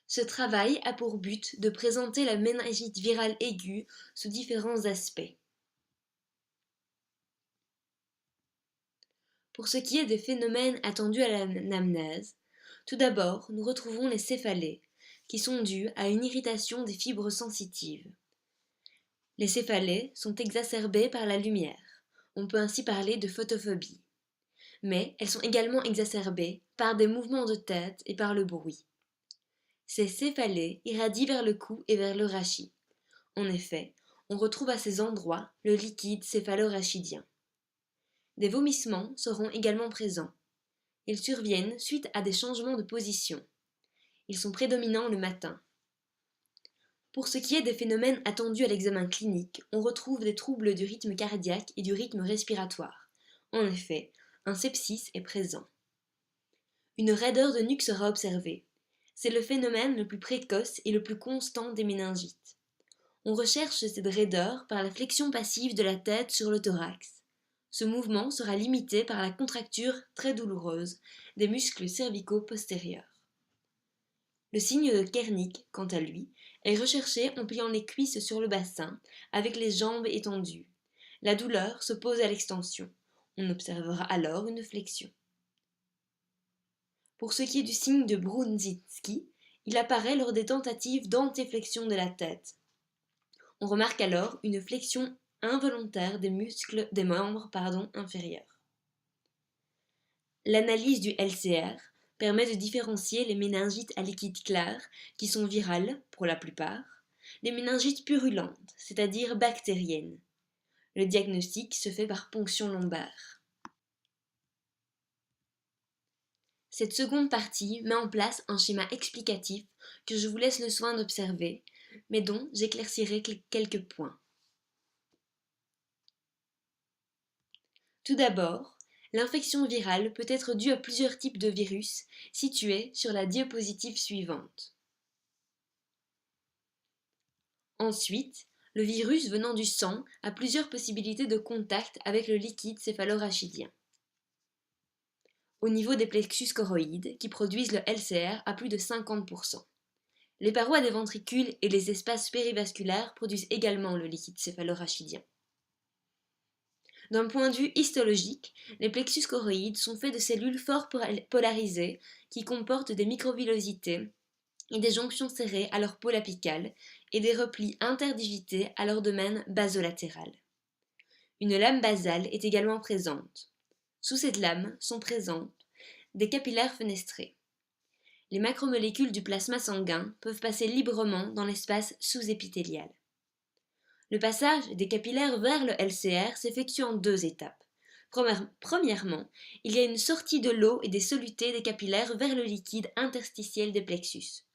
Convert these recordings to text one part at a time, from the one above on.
Ce travail a pour but de présenter la méningite virale aiguë sous différents aspects. Pour ce qui est des phénomènes attendus à l'anamnèse, tout d'abord, nous retrouvons les céphalées, qui sont dus à une irritation des fibres sensitives. Les céphalées sont exacerbées par la lumière. On peut ainsi parler de photophobie. Mais elles sont également exacerbées par des mouvements de tête et par le bruit. Ces céphalées irradient vers le cou et vers le rachis. En effet, on retrouve à ces endroits le liquide céphalorachidien. Des vomissements seront également présents. Ils surviennent suite à des changements de position. Ils sont prédominants le matin. Pour ce qui est des phénomènes attendus à l'examen clinique, on retrouve des troubles du rythme cardiaque et du rythme respiratoire. En effet, un sepsis est présent. Une raideur de nuque sera observée. C'est le phénomène le plus précoce et le plus constant des méningites. On recherche cette raideur par la flexion passive de la tête sur le thorax. Ce mouvement sera limité par la contracture très douloureuse des muscles cervicaux postérieurs. Le signe de Kernick, quant à lui, est recherché en pliant les cuisses sur le bassin, avec les jambes étendues. La douleur s'oppose à l'extension. On observera alors une flexion. Pour ce qui est du signe de Brudzinski, il apparaît lors des tentatives d'antéflexion de la tête. On remarque alors une flexion involontaire des muscles des membres inférieurs. L'analyse du LCR permet de différencier les méningites à liquide clair, qui sont virales pour la plupart, des méningites purulentes, c'est-à-dire bactériennes. Le diagnostic se fait par ponction lombaire. Cette seconde partie met en place un schéma explicatif que je vous laisse le soin d'observer, mais dont j'éclaircirai quelques points. Tout d'abord, l'infection virale peut être due à plusieurs types de virus situés sur la diapositive suivante. Ensuite, le virus venant du sang a plusieurs possibilités de contact avec le liquide céphalorachidien. Au niveau des plexus choroïdes, qui produisent le LCR à plus de 50%. Les parois des ventricules et les espaces périvasculaires produisent également le liquide céphalorachidien. D'un point de vue histologique, les plexus choroïdes sont faits de cellules fort polarisées qui comportent des microvillosités et des jonctions serrées à leur pôle apical et des replis interdigités à leur domaine basolatéral. Une lame basale est également présente. Sous cette lame sont présentes des capillaires fenestrés. Les macromolécules du plasma sanguin peuvent passer librement dans l'espace sous-épithélial. Le passage des capillaires vers le LCR s'effectue en deux étapes. Premièrement, il y a une sortie de l'eau et des solutés des capillaires vers le liquide interstitiel des plexus.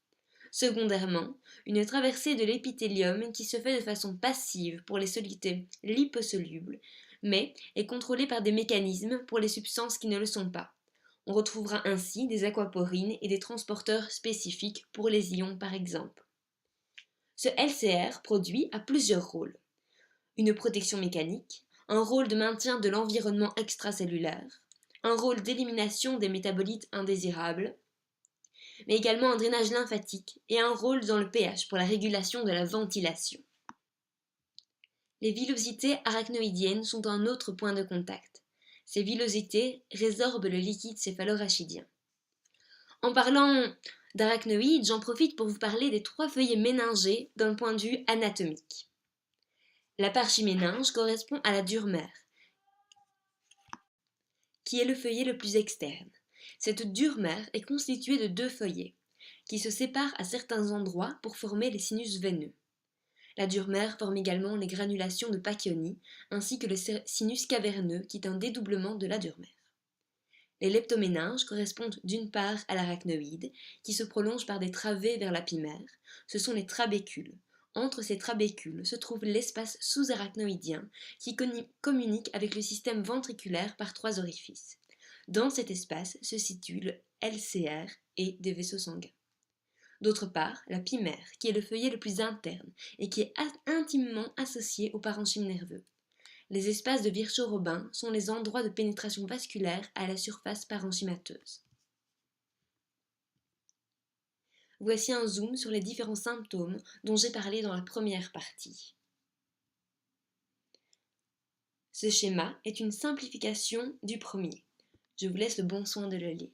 Secondairement, une traversée de l'épithélium qui se fait de façon passive pour les solutés liposolubles, mais est contrôlée par des mécanismes pour les substances qui ne le sont pas. On retrouvera ainsi des aquaporines et des transporteurs spécifiques pour les ions par exemple. Ce LCR produit a plusieurs rôles. Une protection mécanique, un rôle de maintien de l'environnement extracellulaire, un rôle d'élimination des métabolites indésirables, mais également un drainage lymphatique et un rôle dans le pH pour la régulation de la ventilation. Les villosités arachnoïdiennes sont un autre point de contact. Ces villosités résorbent le liquide céphalorachidien. En parlant d'arachnoïdes, j'en profite pour vous parler des trois feuillets méningés d'un point de vue anatomique. La parchiméninge correspond à la dure mère, qui est le feuillet le plus externe. Cette dure mère est constituée de deux feuillets, qui se séparent à certains endroits pour former les sinus veineux. La dure mère forme également les granulations de Pacchioni, ainsi que le sinus caverneux, qui est un dédoublement de la dure mère. Les leptoméninges correspondent d'une part à l'arachnoïde, qui se prolonge par des travées vers l'apimère. Ce sont les trabécules. Entre ces trabécules se trouve l'espace sous-arachnoïdien, qui communique avec le système ventriculaire par trois orifices. Dans cet espace se situe le LCR et des vaisseaux sanguins. D'autre part, la pimère, qui est le feuillet le plus interne et qui est intimement associé au parenchyme nerveux. Les espaces de Virchow-Robin sont les endroits de pénétration vasculaire à la surface parenchymateuse. voici un zoom sur les différents symptômes dont j'ai parlé dans la première partie. Ce schéma est une simplification du premier. Je vous laisse le bon soin de le lire.